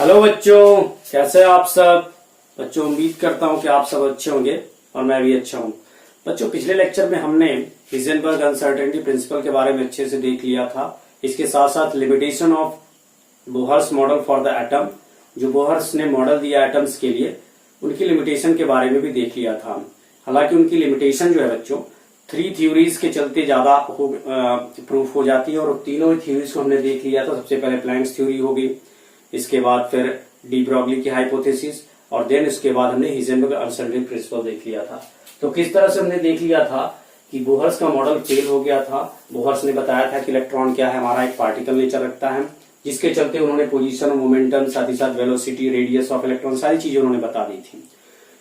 Hello बच्चों, कैसे हैं आप सब। बच्चों उम्मीद करता हूं कि आप सब अच्छे होंगे और मैं भी अच्छा हूं। बच्चों पिछले लेक्चर में हमने हिजेनबर्ग अनसर्टेनिटी प्रिंसिपल के बारे में अच्छे से देख लिया था। इसके साथ साथ limitation of Bohr's model for the atom, जो बोहर्स ने मॉडल दिया एटम्स के लिए, उनकी लिमिटेशन के बारे में भी देख लिया था। हालांकि उनकी लिमिटेशन जो है बच्चों 3 थ्योरीज के चलते ज्यादा प्रूफ हो जाती है और तीनों ही थ्योरीज को हमने देख लिया था। सबसे पहले प्लैंक्स थ्योरी होगी, इसके बाद फिर डी ब्रॉगली की हाइपोथेसिस और देन इसके बाद हमने हिजेनबर्ग अनसर्टेनिटी प्रिंसिपल देख लिया था। तो किस तरह से हमने देख लिया था कि बोहर्स का मॉडल फेल हो गया था। बोहर्स ने बताया था कि इलेक्ट्रॉन क्या है, हमारा एक पार्टिकल नेचर रखता है, जिसके चलते उन्होंने पोजीशन, मोमेंटम, साथ ही साथ वेलोसिटी, रेडियस ऑफ इलेक्ट्रॉन, सारी चीजें उन्होंने बता दी थी।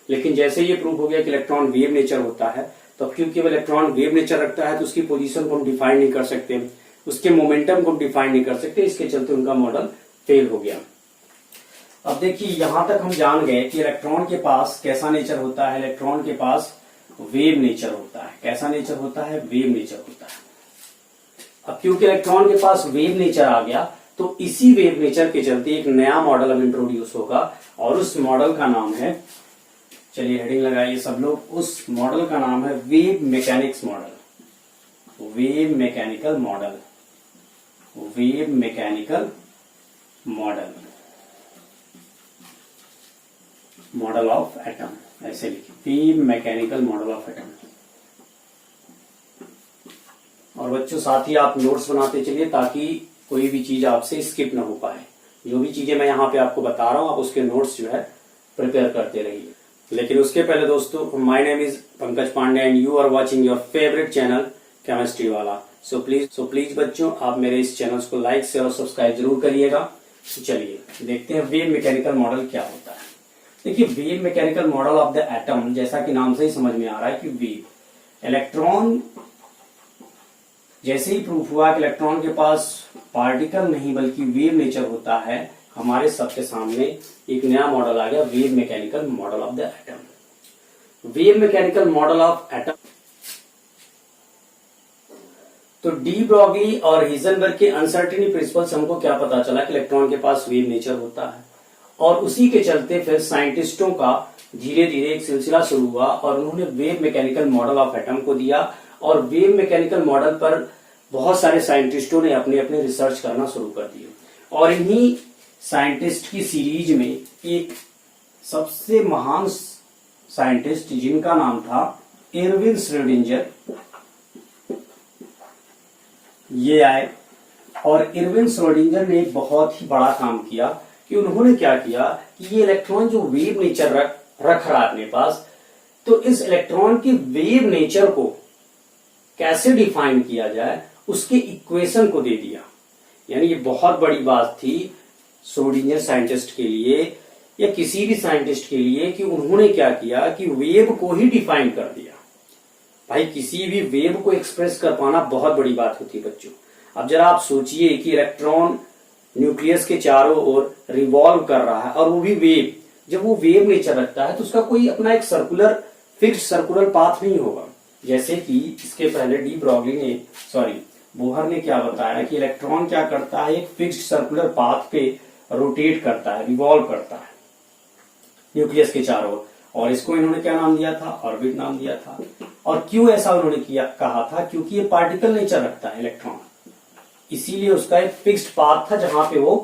लेकिन जैसे ये प्रूव हो गया कि इलेक्ट्रॉन वेव नेचर होता है, तो क्योंकि वो इलेक्ट्रॉन वेव नेचर रखता है तो उसकी पोजीशन को हम डिफाइन नहीं कर सकते, उसके मोमेंटम को डिफाइन नहीं कर सकते, इसके चलते उनका मॉडल फेल हो गया। अब देखिए यहां तक हम जान गए कि इलेक्ट्रॉन के पास कैसा नेचर होता है। इलेक्ट्रॉन के पास वेव नेचर होता है। कैसा नेचर होता है? वेव नेचर होता है। अब क्योंकि इलेक्ट्रॉन के पास वेव नेचर आ गया, तो इसी वेव नेचर के चलते एक नया मॉडल अब इंट्रोड्यूस होगा और उस मॉडल का नाम है, चलिए हेडिंग लगाइए सब लोग, उस मॉडल का नाम है wave mechanics model. Wave mechanical model, wave mechanical model, model of atom, ऐसे लिखिए, wave mechanical model of atom. और बच्चों साथ ही आप नोट्स बनाते चलिए ताकि कोई भी चीज आपसे स्किप ना हो पाए। जो भी चीजें मैं यहाँ पे आपको बता रहा हूँ आप उसके नोट्स जो है प्रिपेयर करते रहिए। लेकिन उसके पहले दोस्तों, my name is Pankaj Pandey and you are watching your favourite channel chemistry वाला। सो प्लीज बच्चों आप मेरे इस चैनल को लाइक शेयर और सब्सक्राइब जरूर करिएगा। चलिए देखते हैं वेव मैकेनिकल मॉडल क्या होता है। देखिए wave mechanical model of the atom, जैसा कि नाम से ही समझ में आ रहा है कि वेव, इलेक्ट्रॉन, जैसे ही प्रूफ हुआ कि इलेक्ट्रॉन के पास पार्टिकल नहीं बल्कि वेव नेचर होता है, हमारे सबके सामने एक नया मॉडल आ गया, wave mechanical model of the atom. Wave mechanical model of atom. तो डी ब्रॉगली और हिजेनबर्ग के अनसर्टेनिटी प्रिंसिपल से हमको क्या पता चला कि इलेक्ट्रॉन के पास वेव नेचर होता है, और उसी के चलते फिर साइंटिस्टों का धीरे धीरे एक सिलसिला शुरू हुआ और उन्होंने wave mechanical model of atom को दिया। और वेव मैकेनिकल मॉडल पर बहुत सारे साइंटिस्टों ने अपने अपने रिसर्च करना शुरू कर दिए। और इन्हीं साइंटिस्ट की सीरीज में एक सबसे महान साइंटिस्ट जिनका नाम था इरविन श्रोडिंगर, ये आए। और इरविन श्रोडिंगर ने एक बहुत ही बड़ा काम किया कि उन्होंने क्या किया कि ये इलेक्ट्रॉन जो वेव नेचर रख रहा है अपने पास, तो इस इलेक्ट्रॉन की वेव नेचर को कैसे डिफाइन किया जाए उसके इक्वेशन को दे दिया। यानी ये बहुत बड़ी बात थी श्रोडिंगर साइंटिस्ट के लिए या किसी भी साइंटिस्ट के लिए कि उन्होंने क्या किया कि वेव को ही डिफाइन कर दिया। भाई किसी भी वेव को एक्सप्रेस कर पाना बहुत बड़ी बात होती है बच्चों। अब जरा आप सोचिए कि इलेक्ट्रॉन न्यूक्लियस के चारों ओर रिवॉल्व कर रहा है और वो भी वेव, जब वो वेव नेचर रखता है तो उसका कोई अपना एक सर्कुलर, फिक्स्ड सर्कुलर पाथ नहीं होगा। जैसे कि इसके पहले डी ब्रॉगली ने, बोहर ने क्या बताया कि इलेक्ट्रॉन क्या करता है, एक फिक्स्ड सर्कुलर पाथ पे रोटेट करता है, रिवॉल्व करता है न्यूक्लियस के चारों ओर, और इसको इन्होंने क्या नाम दिया था? ऑर्बिट नाम दिया था। और क्यों ऐसा उन्होंने कहा था? क्योंकि ये पार्टिकल नेचर रखता है इलेक्ट्रॉन, इसीलिए उसका एक फिक्स्ड पाथ था जहां पे वो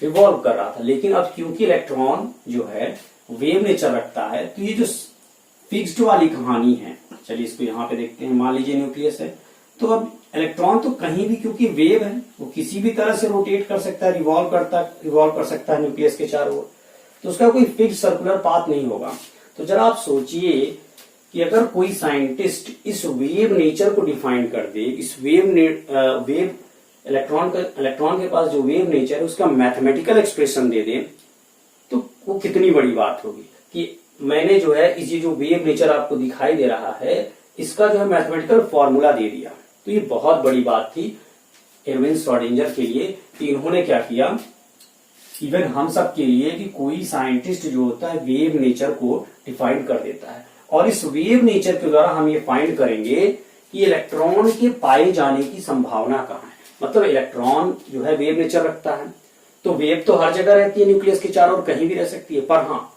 रिवॉल्व कर रहा था। लेकिन अब क्योंकि इलेक्ट्रॉन जो है वेव नेचर रखता है, तो ये जो फिक्स्ड वाली कहानी है, चलिए इसको यहाँ पे देखते हैं। मान लीजिए न्यूक्लियस है, तो अब इलेक्ट्रॉन तो कहीं भी, क्योंकि वेव है, वो किसी भी तरह से रोटेट कर सकता है, रिवॉल्व कर सकता है न्यूक्लियस के चारों ओर, तो उसका कोई फिक्स्ड सर्कुलर पाथ नहीं होगा। तो जरा आप सोचिए कि अगर कोई साइंटिस्ट इस वेव नेचर को डिफाइन कर दे, इस वेव इलेक्ट्रॉन के पास जो वेव नेचर है उसका मैथमेटिकल एक्सप्रेशन दे दे, तो वो कितनी बड़ी बात होगी कि मैंने जो है इस जो वेव नेचर आपको दिखाई दे रहा है इसका जो है मैथमेटिकल फॉर्मूला दे दिया। तो ये बहुत बड़ी बात थी इरविन श्रोडिंगर के लिए कि इन्होंने क्या किया, इवन हम सब के लिए, कि कोई साइंटिस्ट जो होता है वेव नेचर को डिफाइन कर देता है और इस वेव नेचर के द्वारा हम ये फाइंड करेंगे कि इलेक्ट्रॉन के पाए जाने की संभावना कहाँ है। मतलब इलेक्ट्रॉन जो है वेव नेचर रखता है, तो वेव तो हर जगह रहती है न्यूक्लियस के चारों ओर, कहीं भी रह सकती है, पर हाँ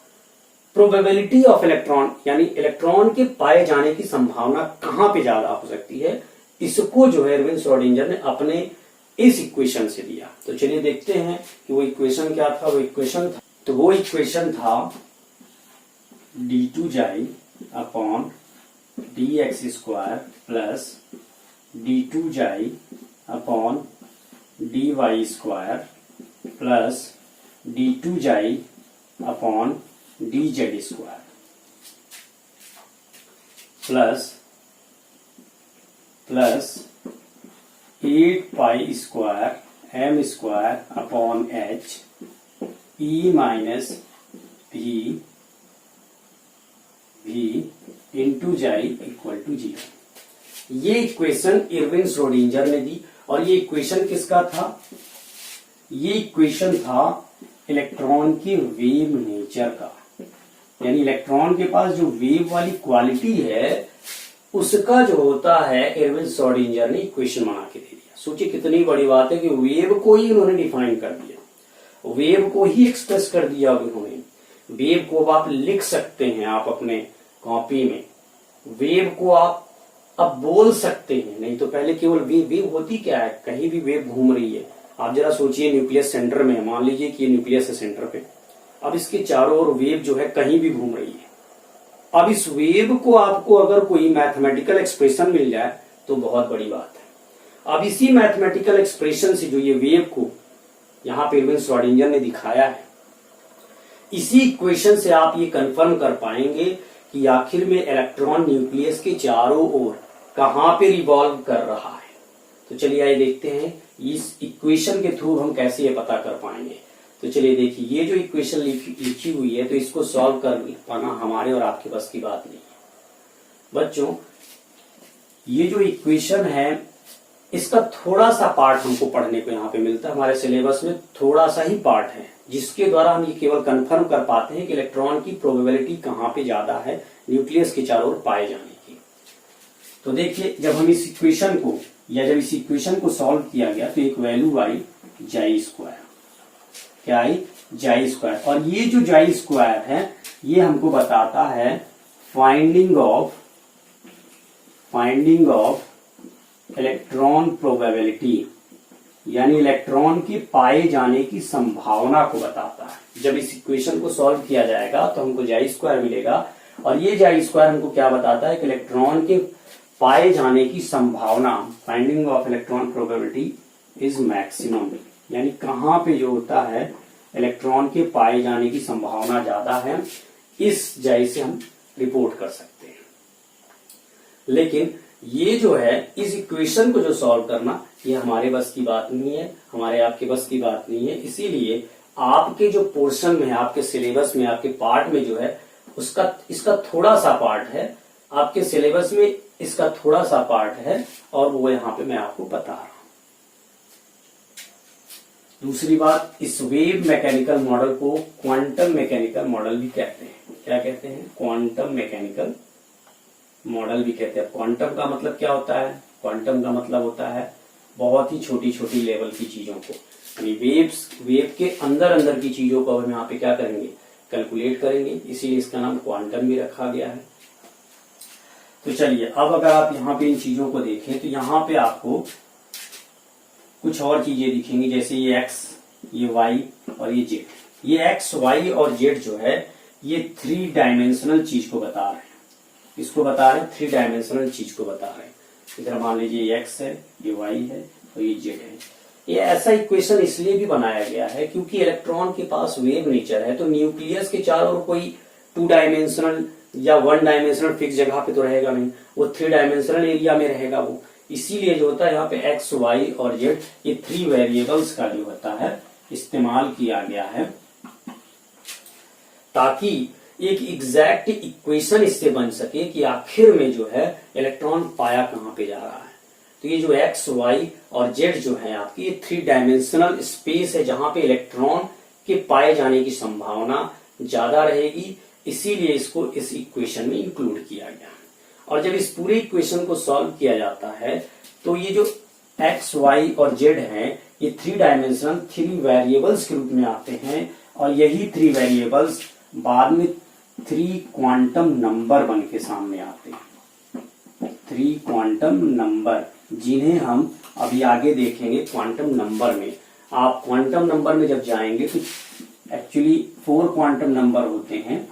प्रोबेबिलिटी ऑफ इलेक्ट्रॉन यानी इलेक्ट्रॉन के पाए जाने की संभावना कहां पे ज्यादा हो सकती है, इसको जो है इरविन श्रोडिंगर ने अपने इस इक्वेशन से दिया। तो चलिए देखते हैं कि वो इक्वेशन क्या था। वो इक्वेशन था d2 जाई upon dx square plus d2 जाई upon dy square plus d2 जाई upon dz square plus 8 pi square m square upon h e minus v into जाई इक्वल टू 0। ये इक्वेशन इरविन श्रोडिंगर ने दी। और ये equation किसका था? ये इक्वेशन था इलेक्ट्रॉन के वेव नेचर का, यानी इलेक्ट्रॉन के पास जो वेव वाली क्वालिटी है उसका जो होता है इरविन श्रोडिंगर ने इक्वेशन बना के दे दिया। सोचिए कितनी बड़ी बात है कि वेव को ही उन्होंने डिफाइन कर दिया, वेव को ही एक्सप्रेस कर दिया उन्होंने। वेव को आप लिख सकते हैं, आप अपने कॉपी में वेव को आप अब बोल सकते हैं, नहीं तो पहले केवल वेव होती क्या है, कहीं भी वेव घूम रही है। आप जरा सोचिए न्यूक्लियस सेंटर में, मान लीजिए कि ये न्यूक्लियस है सेंटर पे, अब इसके चारों ओर वेव जो है कहीं भी घूम रही है। अब इस वेव को आपको अगर कोई मैथमेटिकल एक्सप्रेशन मिल जाए तो बहुत बड़ी बात है। अब इसी मैथमेटिकल एक्सप्रेशन से जो ये वेव को यहाँ पे इरविन श्रोडिंगर ने दिखाया है, इसी इक्वेशन से आप ये कंफर्म कर पाएंगे कि आखिर में इलेक्ट्रॉन न्यूक्लियस के चारों ओर कहां पे रिवॉल्व कर रहा है। तो चलिए आइए देखते हैं इस इक्वेशन के थ्रू हम कैसे ये पता कर पाएंगे। तो चलिए देखिए, ये जो इक्वेशन लिखी हुई है तो इसको सॉल्व कर पाना हमारे और आपके बस की बात नहीं है। बच्चों ये जो इक्वेशन है इसका थोड़ा सा पार्ट हमको पढ़ने को यहाँ पे मिलता है, हमारे सिलेबस में थोड़ा सा ही पार्ट है जिसके द्वारा हम ये केवल कंफर्म कर पाते हैं कि इलेक्ट्रॉन की प्रोबेबिलिटी कहाँ पे ज्यादा है न्यूक्लियस के चारों ओर पाए जाने की। तो देखिए जब हम इस इक्वेशन को या जब इस इक्वेशन को सॉल्व किया गया तो एक वैल्यू आई जाई स्क्वायर, क्या आई जाई स्क्वायर। और ये जो जाई स्क्वायर है ये हमको बताता है फाइंडिंग ऑफ इलेक्ट्रॉन प्रोबेबिलिटी, यानी इलेक्ट्रॉन के पाए जाने की संभावना को बताता है। जब इस इक्वेशन को सॉल्व किया जाएगा तो हमको जाई स्क्वायर मिलेगा, और ये जाई स्क्वायर हमको क्या बताता है कि इलेक्ट्रॉन के पाए जाने की संभावना, finding of electron probability is maximum, यानी कहां पे जो होता है इलेक्ट्रॉन के पाए जाने की संभावना ज्यादा है, इस जाई से हम रिपोर्ट कर सकते हैं। लेकिन ये जो है इस इक्वेशन को जो सॉल्व करना ये हमारे बस की बात नहीं है, हमारे आपके बस की बात नहीं है। इसीलिए आपके जो पोर्शन में है, आपके सिलेबस में, आपके पार्ट में जो है उसका इसका थोड़ा सा पार्ट है, आपके सिलेबस में इसका थोड़ा सा पार्ट है, और वो यहाँ पे मैं आपको बता रहा हूं। दूसरी बात, इस वेव मैकेनिकल मॉडल को क्वांटम मैकेनिकल मॉडल भी कहते हैं। क्या कहते हैं? क्वांटम मैकेनिकल मॉडल भी कहते हैं। क्वांटम का मतलब क्या होता है? क्वांटम का मतलब होता है बहुत ही छोटी छोटी लेवल की चीजों को, यानी वेव के अंदर की चीजों को हम यहाँ पे क्या करेंगे, कैलकुलेट करेंगे, इसीलिए इसका नाम क्वांटम भी रखा गया है। तो चलिए अब अगर आप यहाँ पे इन चीजों को देखें तो यहाँ पे आपको कुछ और चीजें दिखेंगी, जैसे ये एक्स, ये वाई और ये जेड। ये एक्स, वाई और जेड जो है ये 3 डायमेंशनल चीज को बता रहे हैं, इसको बता रहे हैं 3 डायमेंशनल चीज को बता रहे हैं। इधर मान लीजिए ये एक्स है, ये वाई है और ये जेड है। ये ऐसा इक्वेशन इसलिए भी बनाया गया है क्योंकि इलेक्ट्रॉन के पास वेव नेचर है, तो न्यूक्लियस के चारों ओर कोई 2 डायमेंशनल या 1 डायमेंशनल फिक्स जगह पे तो रहेगा नहीं, वो 3 डायमेंशनल एरिया में रहेगा वो। इसीलिए जो होता है यहाँ पे एक्स, वाई और जेड, ये 3 वेरिएबल्स का जो होता है इस्तेमाल किया गया है, ताकि एक एग्जैक्ट इक्वेशन इससे बन सके कि आखिर में जो है इलेक्ट्रॉन पाया कहां पे जा रहा है। तो ये जो एक्स, वाई और जेड जो है आपकी, ये 3 डायमेंशनल स्पेस है जहां पे इलेक्ट्रॉन के पाए जाने की संभावना ज्यादा रहेगी, इसीलिए इसको इस इक्वेशन में इंक्लूड किया गया। और जब इस पूरे इक्वेशन को सॉल्व किया जाता है तो ये जो एक्स, वाई और जेड है ये 3 डायमेंशनल 3 वेरिएबल्स के रूप में आते हैं और यही 3 वेरिएबल्स बाद में 3 क्वांटम नंबर बन के सामने आते हैं। 3 क्वांटम नंबर जिन्हें हम अभी आगे देखेंगे क्वांटम नंबर में। आप क्वांटम नंबर में जब जाएंगे तो एक्चुअली 4 क्वांटम नंबर होते हैं,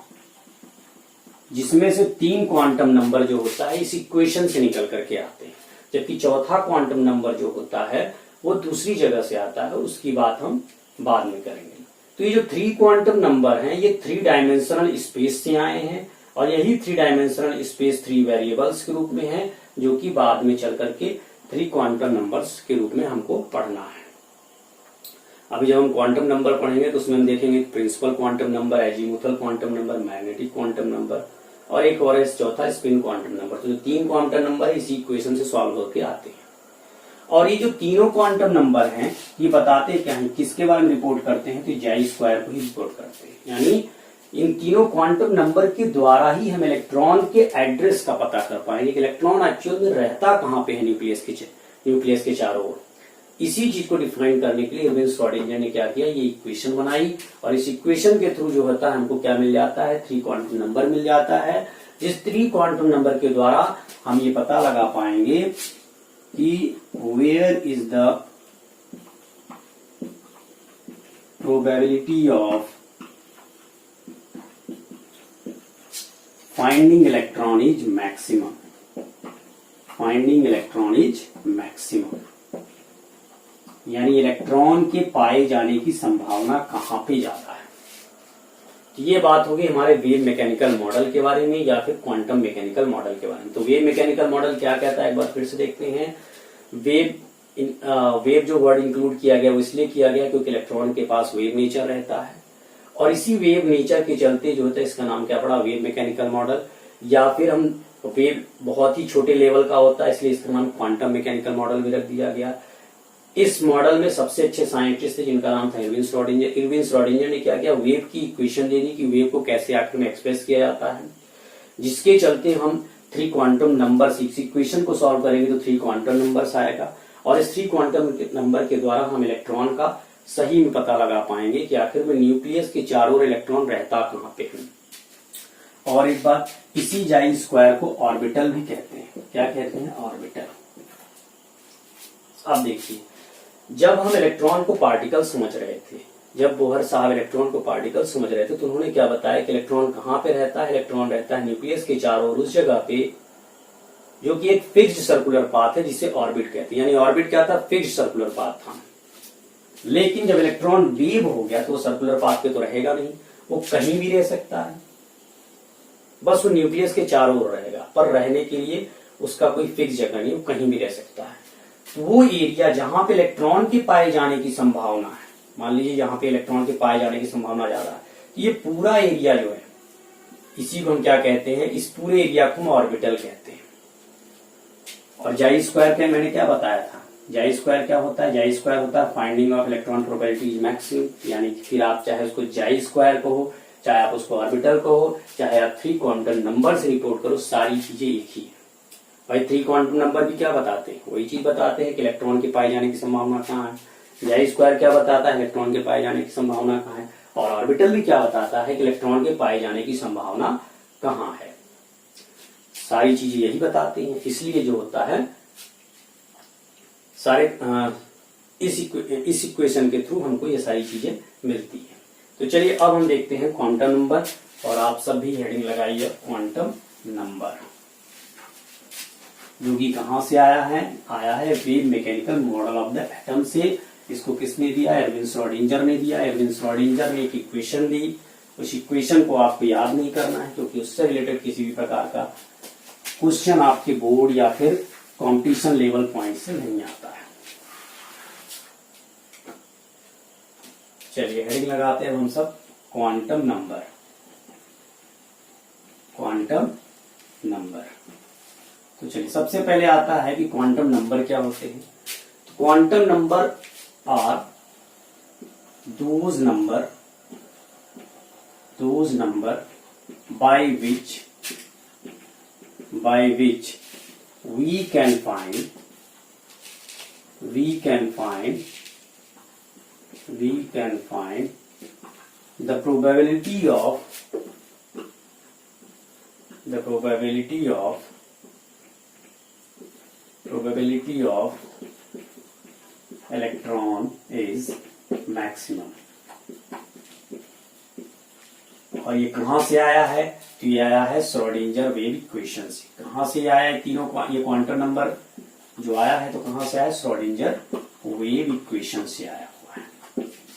जिसमें से 3 क्वांटम नंबर जो होता है इस इक्वेशन से निकल करके आते हैं, जबकि चौथा क्वांटम नंबर जो होता है वो दूसरी जगह से आता है, उसकी बात हम बाद में करेंगे। तो ये जो 3 क्वांटम नंबर हैं ये 3 डायमेंशनल स्पेस से आए हैं और यही 3 डायमेंशनल स्पेस 3 वेरिएबल्स के रूप में है, जो कि बाद में चल करके 3 क्वांटम नंबर्स के रूप में हमको पढ़ना है। अभी जब हम क्वांटम नंबर पढ़ेंगे तो उसमें हम देखेंगे principal quantum number, azimuthal quantum number, magnetic quantum number और एक और चौथा स्पिन क्वांटम नंबर। तो जो 3 क्वांटम नंबर इसी इक्वेशन से सॉल्व होकर आते हैं। और ये जो तीनों क्वांटम नंबर हैं ये बताते क्या है, किसके बारे में रिपोर्ट करते हैं, तो जाई स्क्वायर को ही रिपोर्ट करते हैं। यानी इन तीनों क्वांटम नंबर के द्वारा ही हम इलेक्ट्रॉन के एड्रेस का पता कर पाएंगे कि इलेक्ट्रॉन एक्चुअल में रहता कहां पे है न्यूक्लियस के चारों ओर। इसी चीज को डिफाइन करने के लिए इरविन श्रोडिंगर ने क्या किया, ये इक्वेशन बनाई और इस इक्वेशन के थ्रू जो होता है हमको क्या मिल जाता है, 3 क्वांटम नंबर मिल जाता है, जिस 3 क्वांटम नंबर के द्वारा हम ये पता लगा पाएंगे कि where is the probability of finding electron is maximum. Finding electron is maximum यानी इलेक्ट्रॉन के पाए जाने की संभावना कहां पे ज्यादा है। तो ये बात होगी हमारे वेव मैकेनिकल मॉडल के बारे में या फिर क्वांटम मैकेनिकल मॉडल के बारे में। तो वेव मैकेनिकल मॉडल क्या कहता है, एक बार फिर से देखते हैं। वेव जो वर्ड इंक्लूड किया गया वो इसलिए किया गया क्योंकि इलेक्ट्रॉन के पास वेव नेचर रहता है और इसी वेव नेचर के चलते जो होता है इसका नाम क्या पड़ा, वेव मैकेनिकल मॉडल। या फिर हम वेव बहुत ही छोटे लेवल का होता है इसलिए इसका नाम क्वांटम मैकेनिकल मॉडल भी रख दिया गया। इस मॉडल में सबसे अच्छे साइंटिस्ट थे जिनका नाम था इरविन श्रोडिंगर। इरविन श्रोडिंगर ने क्या किया, वेव की इक्वेशन दे दी कि वेव को कैसे आखिर में एक्सप्रेस किया जाता है, जिसके चलते हम 3 क्वांटम नंबर इस इक्वेशन को सॉल्व करेंगे तो 3 क्वांटम नंबर्स आएगा और इस 3 क्वांटम नंबर के द्वारा हम इलेक्ट्रॉन का सही में पता लगा पाएंगे कि आखिर में न्यूक्लियस के चारों ओर इलेक्ट्रॉन रहता कहां पे है। और एक बात, इसी जाई स्क्वायर को ऑर्बिटल भी कहते हैं। क्या कहते हैं, ऑर्बिटल। अब देखिए, जब हम इलेक्ट्रॉन को पार्टिकल समझ रहे थे, जब बोहर साहब इलेक्ट्रॉन को पार्टिकल समझ रहे थे तो उन्होंने क्या बताया कि इलेक्ट्रॉन कहां पे रहता है, इलेक्ट्रॉन रहता है न्यूक्लियस के चारों ओर उस जगह पे जो कि एक फिक्स्ड सर्कुलर पाथ है जिसे ऑर्बिट कहते हैं। यानी ऑर्बिट क्या था, फिक्स्ड सर्कुलर पाथ था। लेकिन जब इलेक्ट्रॉन वेव हो गया तो वो सर्कुलर पाथ पे तो रहेगा नहीं, वो कहीं भी रह सकता है, बस वो न्यूक्लियस के चारों ओर रहेगा, पर रहने के लिए उसका कोई फिक्स जगह नहीं, वो कहीं भी रह सकता है। तो वो एरिया जहां पे इलेक्ट्रॉन के पाए जाने की संभावना है, मान लीजिए जहां पे इलेक्ट्रॉन के पाए जाने की संभावना ज्यादा है, तो ये पूरा एरिया जो है इसी को हम क्या कहते हैं, इस पूरे एरिया को हम ऑर्बिटल कहते हैं। और जाई स्क्वायर के मैंने क्या बताया था, जाई स्क्वायर क्या होता है, जाई स्क्वायर होता है finding of electron probability is maximum. यानी फिर आप चाहे उसको जाई स्क्वायर कहो, चाहे आप उसको ऑर्बिटल कहो, चाहे आप 3 क्वांटम नंबर से रिपोर्ट करो, सारी चीजें एक ही है। भाई 3 क्वांटम नंबर भी क्या बताते हैं, वही चीज बताते हैं कि इलेक्ट्रॉन के पाए जाने की संभावना कहाँ है। जाई स्क्वायर क्या बताता है, इलेक्ट्रॉन के पाए जाने की संभावना कहाँ है। और ऑर्बिटल भी क्या बताता है कि इलेक्ट्रॉन के पाए जाने की संभावना कहाँ है। सारी चीजें यही बताती हैं, इसलिए जो होता है सारे इस इक्वेशन के थ्रू हमको ये सारी चीजें मिलती है। तो चलिए अब हम देखते हैं क्वांटम नंबर, और आप सब भी हेडिंग लगाइए क्वांटम नंबर, जो कि कहां से आया है wave mechanical model of the atom से। इसको किसने दिया, इरविन श्रोडिंगर ने दिया। इरविन श्रोडिंगर ने एक इक्वेशन दी, उस इक्वेशन को आपको याद नहीं करना है क्योंकि उससे रिलेटेड किसी भी प्रकार का क्वेश्चन आपके बोर्ड या फिर कंपटीशन लेवल पॉइंट से नहीं आता है। चलिए हेडिंग लगाते हैं हम सब, क्वांटम नंबर। क्वांटम नंबर, तो चलिए सबसे पहले आता है कि क्वांटम नंबर क्या होते हैं। Quantum number are those number by which we can find we can find the probability of electron is maximum। और ये कहां से आया है? तो ये आया है श्रोडिंगर वेव इक्वेशन से। कहां से आया है? तीनों ये क्वांटम नंबर जो आया है तो कहां से आया? श्रोडिंगर वेव इक्वेशन से आया हुआ है।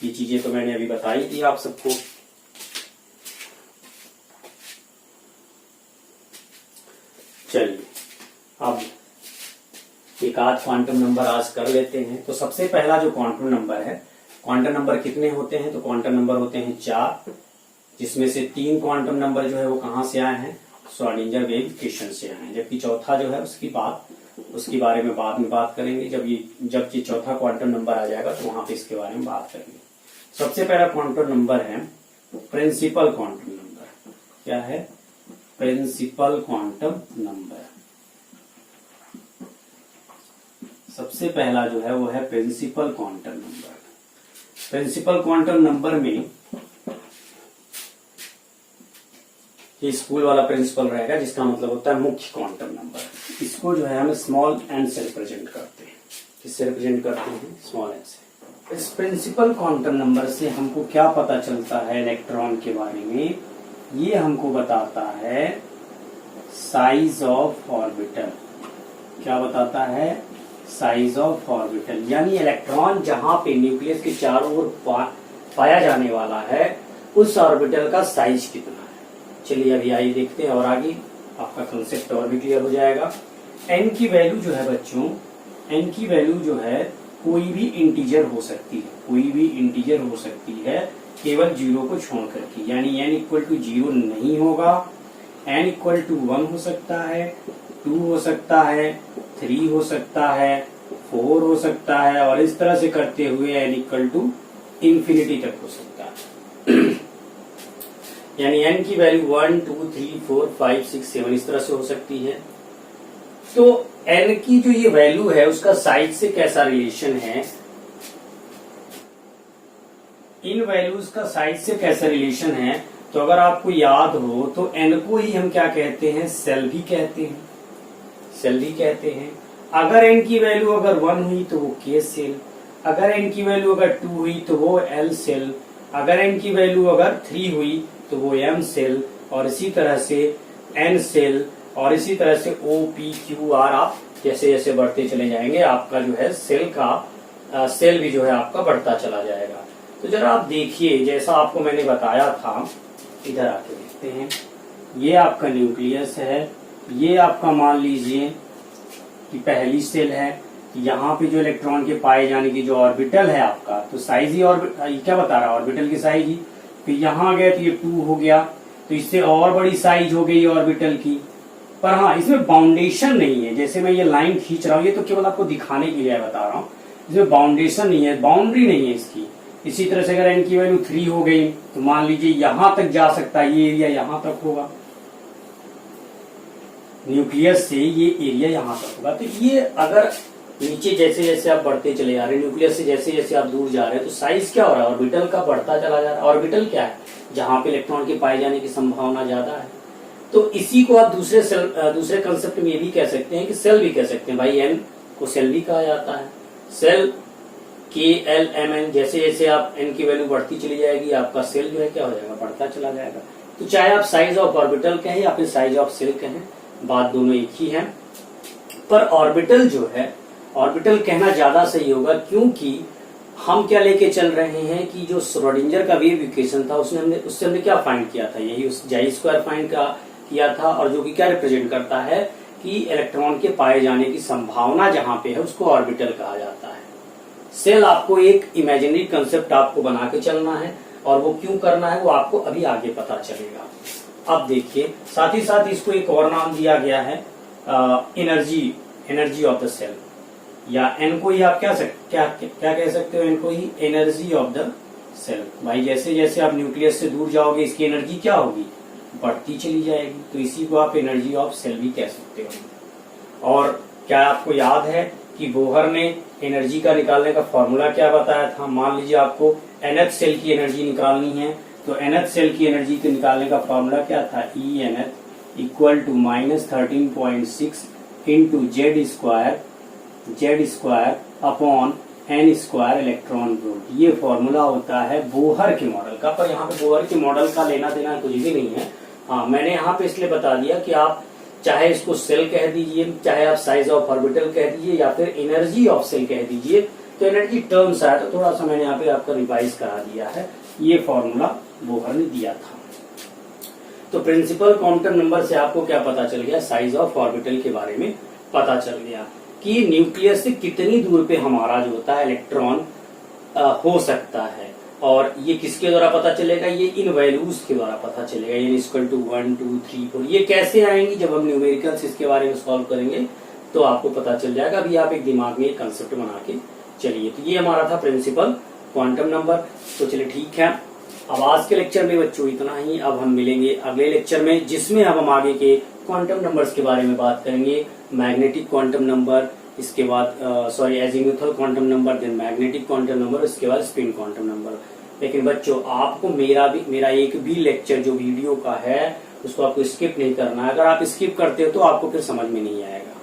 ये चीजें तो मैंने अभी बताई थी आप सबको। चलिए अब एक आध क्वांटम नंबर आज कर लेते हैं। तो सबसे पहला जो क्वांटम नंबर है, क्वांटम नंबर कितने होते हैं? तो क्वांटम नंबर होते हैं 4, जिसमें से 3 क्वांटम नंबर जो है वो कहां से आए हैं? श्रोडिंगर वेव इक्वेशन से आए हैं। जबकि चौथा जो है उसके बारे में बाद में बात करेंगे। जब ये चौथा क्वांटम नंबर आ जाएगा तो वहां पे इसके बारे में बात करेंगे। सबसे पहला क्वांटम नंबर है प्रिंसिपल क्वांटम नंबर। क्या है? Principal quantum number. सबसे पहला जो है वो है principal quantum number. Principal quantum number में ये स्कूल वाला प्रिंसिपल रहेगा, जिसका मतलब होता है मुख्य क्वांटम नंबर। इसको जो है हम स्मॉल एन से रिप्रेजेंट करते हैं। किससे रिप्रेजेंट करते हैं? स्मॉल एन से। इस प्रिंसिपल क्वांटम नंबर से हमको क्या पता चलता है इलेक्ट्रॉन के बारे में? ये हमको बताता है साइज ऑफ ऑर्बिटल। क्या बताता है? Size of orbital. यानी इलेक्ट्रॉन जहां पे न्यूक्लियस के चारों ओर पाया जाने वाला है उस ऑर्बिटल का साइज कितना है। चलिए अभी आइए देखते हैं और आगे आपका कंसेप्ट और भी क्लियर हो जाएगा। एन की वैल्यू जो है बच्चों, एन की वैल्यू जो है कोई भी इंटीजर हो सकती है, कोई भी इंटीजर हो सकती है केवल 0 को छोड़ करके। यानी n इक्वल टू 0 नहीं होगा, n इक्वल टू 1 हो सकता है, 2 हो सकता है, 3 हो सकता है, 4 हो सकता है, और इस तरह से करते हुए n इक्वल टू इंफिनिटी तक हो सकता है। यानी n की वैल्यू 1, 2, 3, 4, 5, 6, 7 इस तरह से हो सकती है। तो n की जो ये वैल्यू है उसका साइज से कैसा रिलेशन है? इन वैल्यूज का साइज से कैसा रिलेशन है? तो अगर आपको याद हो तो n को ही हम क्या कहते हैं? सेल भी कहते हैं, सेल भी कहते हैं। अगर n की वैल्यू अगर 1 हुई तो वो k सेल, अगर n की वैल्यू अगर 2 हुई तो वो l सेल, अगर n की वैल्यू अगर 3 हुई तो वो m सेल, और इसी तरह से n सेल, और इसी तरह से O, P, Q, R आप जैसे जैसे बढ़ते चले जाएंगे आपका जो है सेल का सेल भी जो है आपका बढ़ता चला जाएगा। तो जरा आप देखिए, जैसा आपको मैंने बताया था, इधर आके देखते हैं। ये आपका न्यूक्लियस है, ये आपका मान लीजिए कि पहली सेल है। यहाँ पे जो इलेक्ट्रॉन के पाए जाने की जो ऑर्बिटल है आपका, तो साइज ही क्या बता रहा है? ऑर्बिटल की साइज ही। फिर यहाँ गए तो ये 2 हो गया, तो इससे और बड़ी साइज हो गई ऑर्बिटल की। पर हाँ, इसमें बाउंडेशन नहीं है। जैसे मैं ये लाइन खींच रहा हूँ, ये तो केवल आपको दिखाने के लिए बता रहा हूँ, इसमें बाउंडेशन नहीं है, बाउंड्री नहीं है इसकी। इसी तरह से अगर n की वैल्यू 3 हो गई तो मान लीजिए यहां तक जा सकता है, ये एरिया यहां तक होगा, न्यूक्लियस से ये एरिया यहां तक होगा। तो ये अगर नीचे जैसे जैसे आप बढ़ते चले जा रहे हैं, न्यूक्लियस से जैसे जैसे आप दूर जा रहे हैं, तो साइज क्या हो रहा है? ऑर्बिटल का बढ़ता चला जा रहा है। ऑर्बिटल क्या है? जहां पे इलेक्ट्रॉन के पाए जाने की संभावना ज्यादा है। तो इसी को आप दूसरे कंसेप्ट में ये भी कह सकते हैं कि सेल भी कह सकते हैं। भाई एन को सेल भी कहा जाता है। सेल KLMN, जैसे जैसे आप n की वैल्यू बढ़ती चली जाएगी आपका सेल जो है क्या हो जाएगा? बढ़ता चला जाएगा। तो चाहे आप साइज ऑफ ऑर्बिटल कहें या फिर साइज ऑफ सेल कहें, बात दोनों एक ही है। पर ऑर्बिटल जो है, ऑर्बिटल कहना ज्यादा सही होगा, क्योंकि हम क्या लेके चल रहे हैं कि जो श्रोडिंगर का वेव इक्वेशन था उससे हमने क्या फाइंड किया था? यही उस जाई स्क्वायर फाइंड किया था, और जो कि क्या रिप्रेजेंट करता है कि इलेक्ट्रॉन के पाए जाने की संभावना जहां पे है उसको ऑर्बिटल कहा जाता है। सेल आपको एक इमेजिनरी कंसेप्ट आपको बना के चलना है, और वो क्यों करना है वो आपको अभी आगे पता चलेगा। अब देखिए, साथ ही साथ इसको एक और नाम दिया गया है एनर्जी ऑफ द सेल, या एन को ही आप क्या कह सकते हो? एन को ही एनर्जी ऑफ द सेल। भाई जैसे जैसे आप न्यूक्लियस से दूर जाओगे इसकी एनर्जी क्या होगी? बढ़ती चली जाएगी। तो इसी को आप एनर्जी ऑफ सेल भी कह सकते हो। और क्या आपको याद है कि कि बोहर ने एनर्जी का निकालने का फॉर्मूला क्या बताया था। मान लीजिए आपको nth सेल की एनर्जी निकालनी है, तो nth सेल की एनर्जी के निकालने का फॉर्मूला क्या था, E nth equal to -13.6 into Z square upon N square electron volt. ये फॉर्मूला होता है बोहर के मॉडल का, पर यहाँ पे बोहर के मॉडल का लेना देना कुछ भी नहीं है। हाँ, मैंने यहाँ पे इसलिए बता दिया कि आप चाहे इसको सेल कह दीजिए, चाहे आप साइज ऑफ ऑर्बिटल कह दीजिए, या फिर एनर्जी ऑफ सेल कह दीजिए, तो एनर्जी टर्म्स आया तो थोड़ा सा मैंने यहाँ पे आपका रिवाइज करा दिया है। ये फॉर्मूला बोहर ने दिया था। तो प्रिंसिपल क्वांटम नंबर से आपको क्या पता चल गया, साइज ऑफ ऑर्बिटल के बारे में पता चल गया कि न्यूक्लियस से कितनी दूर पे हमारा जो होता है इलेक्ट्रॉन हो सकता है। और ये किसके द्वारा पता चलेगा, ये इन वैल्यूज के द्वारा पता चलेगा, ये इक्वल टू 1 2 3 4। ये कैसे आएंगी, जब हम न्यूमेरिकल्स इसके बारे में सॉल्व करेंगे तो आपको पता चल जाएगा। अभी आप एक दिमाग में एक कंसेप्ट बना के चलिए। तो ये हमारा था प्रिंसिपल क्वांटम नंबर। तो चलिए ठीक है, अब आज के लेक्चर में बच्चों इतना ही। अब हम मिलेंगे अगले लेक्चर में, जिसमें अब हम आगे के क्वांटम नंबर्स के बारे में बात करेंगे। मैग्नेटिक क्वांटम नंबर, इसके बाद azimuthal quantum number, then magnetic quantum number, इसके बाद स्पिन क्वांटम नंबर। लेकिन बच्चों आपको मेरा एक भी लेक्चर जो वीडियो का है उसको आपको स्किप नहीं करना है। अगर आप स्किप करते हो तो आपको फिर समझ में नहीं आएगा,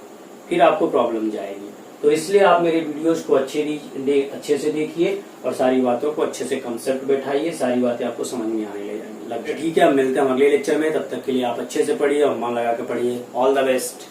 फिर आपको प्रॉब्लम जाएगी। तो इसलिए आप मेरे वीडियोस को अच्छे से देखिए और सारी बातों को अच्छे से कंसेप्ट बैठाइए, सारी बातें आपको समझ में आने लग जाएंगी। ठीक है, अब मिलते हैं अगले लेक्चर में। तब तक के लिए आप अच्छे से पढ़िए और मन लगा के पढ़िए। All the best.